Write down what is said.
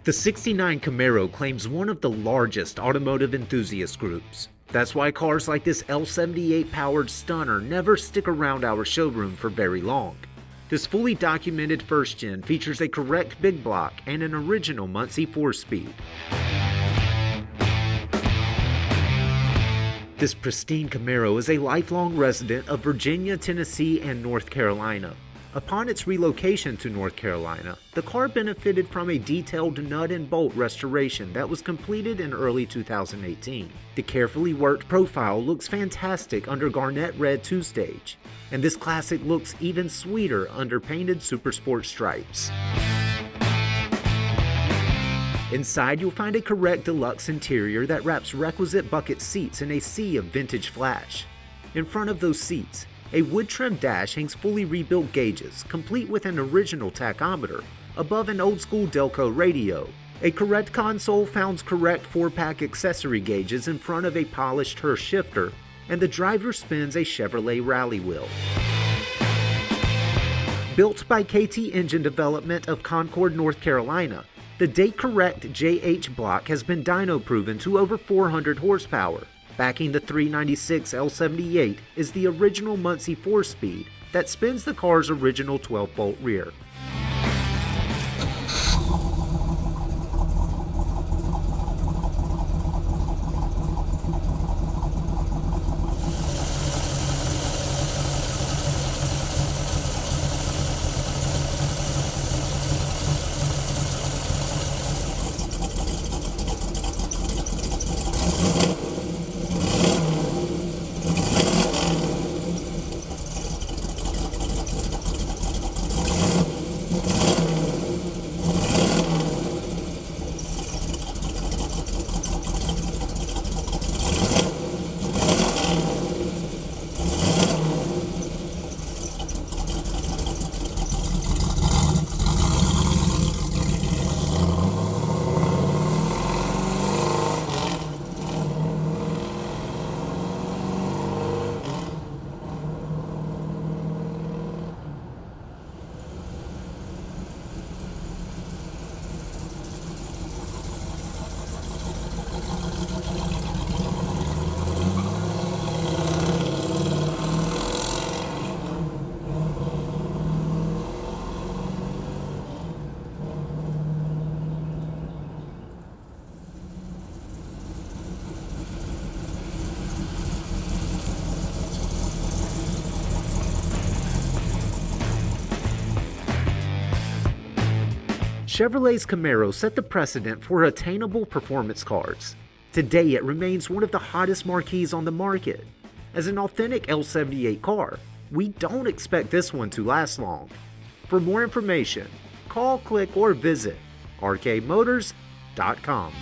The '69 Camaro claims one of the largest automotive enthusiast groups. That's why cars like this L78 powered stunner never stick around our showroom for very long. This fully documented first gen features a correct big block and an original Muncie 4-speed. This pristine Camaro is a lifelong resident of Virginia, Tennessee, and North Carolina. Upon its relocation to North Carolina, the car benefited from a detailed nut and bolt restoration that was completed in early 2018. The carefully worked profile looks fantastic under garnet red 2-stage, and this classic looks even sweeter under painted Supersport stripes. Inside, you'll find a correct deluxe interior that wraps requisite bucket seats in a sea of vintage flash. In front of those seats, a wood-trimmed dash hangs fully rebuilt gauges, complete with an original tachometer, above an old-school Delco radio. A correct console founds correct 4-pack accessory gauges in front of a polished Hurst shifter, and the driver spins a Chevrolet rally wheel. Built by KT Engine Development of Concord, North Carolina, the date-correct JH block has been dyno-proven to over 400 horsepower. Backing the 396 L78 is the original Muncie 4-speed that spins the car's original 12-bolt rear. Chevrolet's Camaro set the precedent for attainable performance cars. Today, it remains one of the hottest marquees on the market. As an authentic L78 car, we don't expect this one to last long. For more information, call, click, or visit rkmotors.com.